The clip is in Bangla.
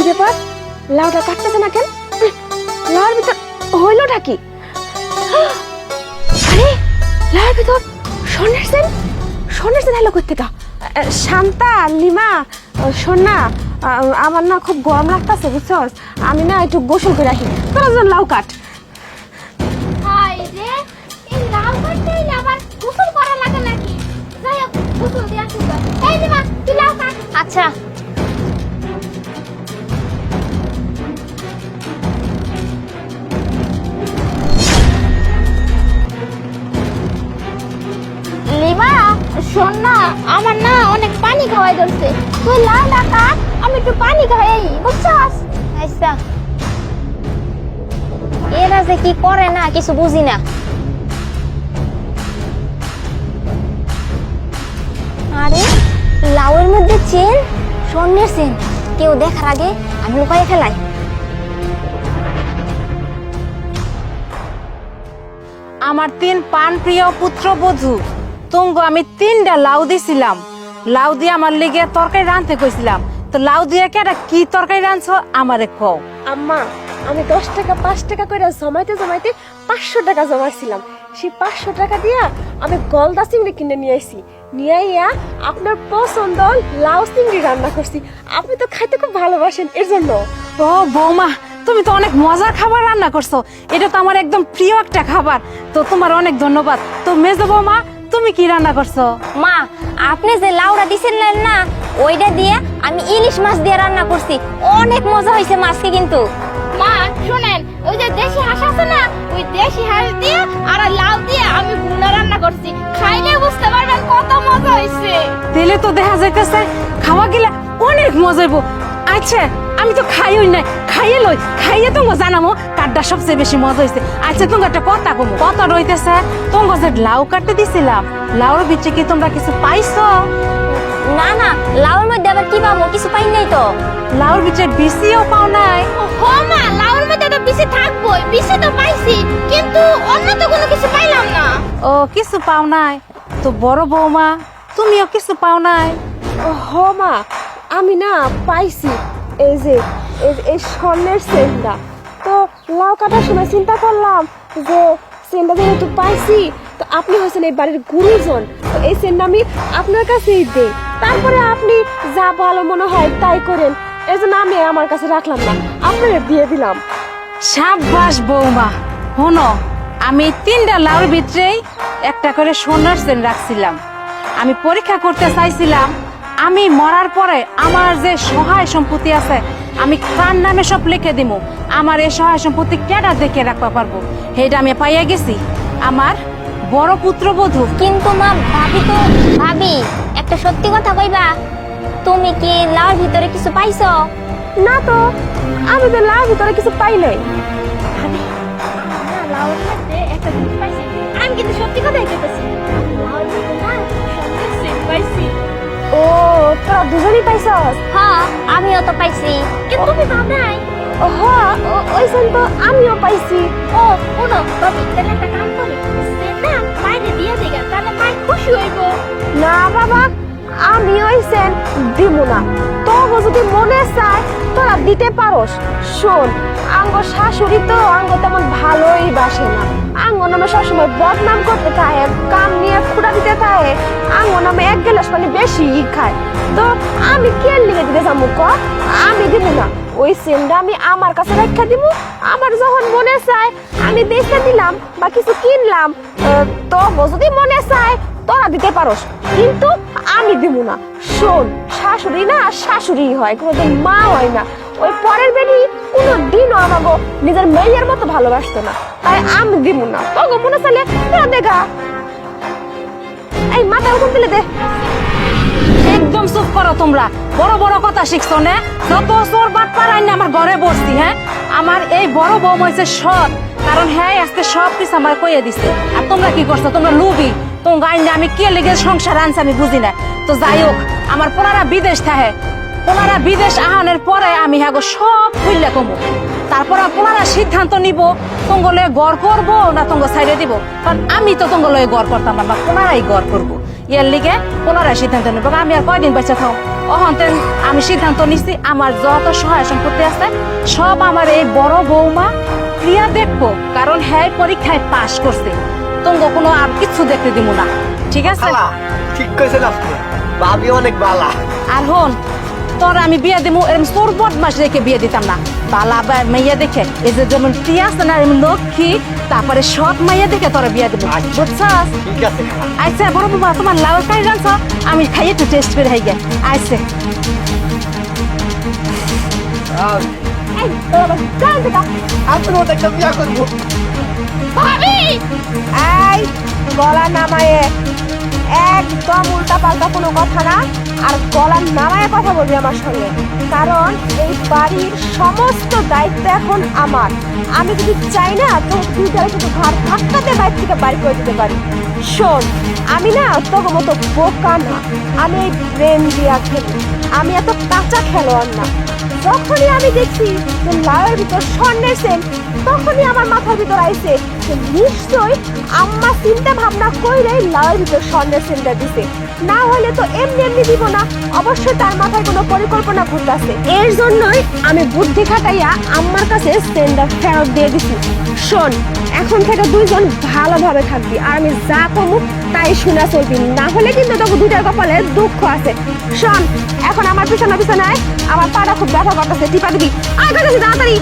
ব্যাপার, লাউটা কাটতেছে না কেন? লাউর ভিতর হইলোটা কি? আরে লাউর ভিতর স্বর্ণের সেন, স্বর্ণের সেন হলো করতে কা? শান্তা, লিমা, সোনা, আমার না খুব গরম লাগতেছে বুঝছস, আমি না একটু গোসল করে রাখি, তোরা যেন লাউ কাট। হাই রে, এই লাউ কাটতে আবার গোসল করা লাগে নাকি? যাই হোক, গোসল দিয়ে আসি তো। এই লিমা, তুই লাউ কাট। আচ্ছা। লিমা, শোন না, আমার না অনেক পানি খাওয়াই ধরছে, তুই লাউ না কাট, আমি একটু পানি খাই, বুঝছস? আচ্ছা। এরা যে কি করে না কিছু বুঝি না। আরে লাউয়ের মধ্যে চেন, স্বর্ণের চেন, কেউ দেখার আগে আমি লুকাইয়ে ফেলাই। আমার 3 পান প্রিয় পুত্রবধূ তুঙ্গ আমি 3টা লাউ দিছিলাম। লাউ দিয়ে আমার লিগে তরকারি রাঁধতে কইছিলাম, তো লাউ দিয়ে কেডা কি তরকারি রাঁধছো আমারে কও। আম্মা, আমি 10 টাকা 5 টাকা করে জমাইতে জমাইতে 500 টাকা জমাইছিলাম। সেই 500 টাকা দিয়া আমি গলদা চিংড়ি কিনে নিয়ে আইছি, নিয়ে আইয়া আপনার পছন্দ লাউ চিংড়ি রান্না করছি। আপনি তো খাইতে খুব ভালোবাসেন, এর জন্য। ও বৌমা, তুমি তো অনেক মজার খাবার রান্না করছো, এটা তো আমার একদম প্রিয় একটা খাবার, তো তোমার অনেক ধন্যবাদ। তো মেজো বৌমা, তুমি কি রান্না করছো? মা, আপনি যে লাউটা দিছিলেন না, ওইটা দিয়ে আমি ইলিশ মাছ দিয়ে রান্না করছি, অনেক মজা হয়েছে মাছকে কিন্তু। মা শুনেন, ওই যে দেশি হাঁস আছে না, ওই দেশি হাঁস দিয়ে আর লাউ দিয়ে আমি ভুনা রান্না করছি, খাইলে বুঝতে পারবেন কত মজা হয়েছে। তেলে তো দেখা যাইতেছে খাওয়া গেলে অনেক মজা হইব। আচ্ছা, আমি তো খাইই নাই, খাইয়ে লই, খাইয়ে তো জানামো কাঠটা সবচেয়ে বেশি মজা হয়েছে। আচ্ছা, তোমার একটা কথা কমো, কথা রইতেছে, তোমার যে লাউ কাটতে দিছিলাম, লাউর ভিতরে কি তোমরা কিছু পাইছো? না না, লাউর মধ্যে আবার কি পাবো, কিছু পাই নাই তো। লাউর ভিতরে বিসিও পাও নাই? ও মা, লাউর মধ্যে তো বিসি থাকবোই, বিসি তো পাইছি, কিন্তু অন্য তো কোনো কিছু পাইলাম না। ও, কিছু পাও নাই? তো বড় বৌমা, তুমিও কিছু পাও নাই? হ মা, আমি না পাইছি, এই যে এই স্বর্ণের সেনটা। তো লাউ কাটার সময় চিন্তা করলাম যে সেনটা যেহেতু পাইছি, তো আপনি হচ্ছেন এই বাড়ির গুরুজন, তো এই সেনটা আমি আপনার কাছেই দেই, তারপরে আপনি যা ভালো মনে হয় তাই করেন। এই জন্য আমি আমার কাছে রাখলাম না, আপনাকে দিয়ে দিলাম। সাব্বাস বৌমা, শোনো, আমি 3টা লাউর ভিতরেই একটা করে সোনার চেন রাখছিলাম। আমি পরীক্ষা করতে চাইছিলাম আমি মরার পরে আমার যে সহায় সম্পত্তি আছে আমি কার নামে সব লিখে দিব, আমার এই সহায় সম্পত্তি কেডা দেখে রাখতে পারবো, সেটা আমি পাইয়া গেছি আমার বড় পুত্রবধূ। কিন্তু মা, ভাবি একটা সত্যি কথা কইবা, তুমি কি লাউর ভিতরে কিছু পাইছো? না তো, আমি তো লাউর ভিতরে কিছু পাই নাই। লাউর মধ্যে একটা জিনিস পাইছি, আমি কিন্তু সত্যি কথাই কইতেছি, লাউর মধ্যে না স্বর্ণের চেন পাইছি। ও, তোরা দুজনই পাইছস? হ্যাঁ, আমিও তো পাইছি, কিন্তু তুমি ভাব নাই। হ্যাঁ, ওই সেন তো আমিও পাইছি। ও শোনো ভাবি, তাহলে একটা কাম করি, চেন না মাইনে দিয়ে দিগা, তাহলে মাই খুশি হইব। না বাবা, আমি ওই সেন দিব না, তবু যদি মনে চায় তোরা দিতে পারোস। শোন, আঙ্গ শাশুড়ি তো আঙ্গ তেমন ভালোই বাসে না, আঙ্গ নামে সবসময় বদনাম করতে থাকে, কাম নিয়ে খুঁড়া দিতে থাকে, আঙ্গ নামে 1 গ্লাস পানি বেশি খায়। তো আমি কে লিখে দিতে যাবো ক? আমি দিব না, ওই সেনটা আমি আমার কাছে রেখে দিব, আমার যখন মনে চায় আমি বেচে দিলাম বা কিছু কিনলাম, তো যদি মনে চায় তোরা দিতে পারোস, কিন্তু আমি দিব না। শোন, শাশুড়ি না শাশুড়ি হয়, কোনোদিন মা হয় না। ওই পরের বেটি কোনোদিনও আমাকে নিজের মেয়ের মতো ভালোবাসতো না, তাই আমি দিব না। তোকে মনে চাইলে তোরা দেখা, এই মাথা উপর দিলে দে। একদম চুপ করো তোমরা, বড় বড় কথা শিখছো না? যত চোর বাট পারাই না আমার ঘরে বসছি। হ্যাঁ, আমার এই বড় বউ হয়েছে সৎ, কারণ হ্যাঁ আজকে সব কিছু আমার কইয়ে দিছে। আর তোমরা কি করছো? তোমরা লুবি, তোমার গাইনে আমি কে লেগে সংসার আনছি আমি বুঝি না। তো যাই হোক, আমার পোনারা বিদেশ থাকে, পোনারা বিদেশ আহানের পরে আমি হ্যাঁ সব খুললে কমো, তারপর পোনারা সিদ্ধান্ত নিব তোঙ্গলে গড় করবো না তোঙ্গ সাইডে দিব, কারণ আমি তো তোঙ্গলে গড় করতাম না, বা পোনারাই গড় করবো। এর লিগে পুনরায় সিদ্ধান্ত নেব আমি আর কয়দিন বেঁচে থাও অহন্তেন আমি সিদ্ধান্ত নিচ্ছি আমার যত সহায় সম্পত্তি আছে সব আমার এই বড় বৌমা প্রিয়া দেখবো কারণ হ্যাঁ পরীক্ষায় পাশ করছে তোমাকে কোনো আর কিছু দেখতে দিব না ঠিক আছে খালা ঠিক কইছেন আপনি ভাবি অনেক বালা আর হন তোর আমি বিয়ে দেবো এরকম তোর বদমাস রেখে বিয়ে দিতাম না বালা মেয়ে দেখে এই যে যেমন প্রিয়া আছে না এরকম লক্ষ্মী তারপরে সৎ মাইয়া দেখে তোরা বিয়ে দেবো আচ্ছা। বুঝছস ঠিক আছে খালা আচ্ছা বড় বাবা তোমার লাউ খাই জানছ আমি খাইয়ে একটু টেস্ট করে খাই গে আচ্ছা এই তোরা আবার জান থেকে আপনার মতো একটা বিয়া করবো ভাবি এই গলা নামায়ে একদম উল্টা পাল্টা কোনো কথা না আর গলা নামায়ে কথা বলবি আমার সঙ্গে কারণ এই বাড়ির সমস্ত দায়িত্ব এখন আমার আমি যদি চাই না তো তুই যারা শুধু ঘর ধাক্কাতে বাইরে থেকে বাড়ি করে দিতে পারি শোন আমি না তোর মতো বোকা না আমি এই ব্রেন দিয়া খেলি আমি এত কাঁচা খেলোয়াড় না যখনই আমি দেখছি যে লাউয়ের ভিতর স্বর্ণের সেন তখনই আমার মাথার ভিতর আইছে যে নিশ্চয়ই আম্মা চিন্তা ভাবনা কইরাই লাউয়ের ভিতর স্বর্ণের সেনটা দিছে না হলে তো এমনি এমনি দিব না অবশ্যই তার মাথায় কোনো পরিকল্পনা ঘুরতেছে এর জন্যই আমি বুদ্ধি খাটাইয়া আম্মার কাছে সেনটা ফেরত দিয়ে দিছি শোন এখন থেকে দুইজন ভালোভাবে থাকবি আর আমি যা কমু তাই শুনে চলবি না হলে কিন্তু তোকে দুইটার কপালে দুঃখ আছে শোন এখন আমার পিছনে পিছনে আয়, আমার পাটা খুব ব্যথা করতেছে টিপা দিবি আয় কাছে তাড়াতাড়ি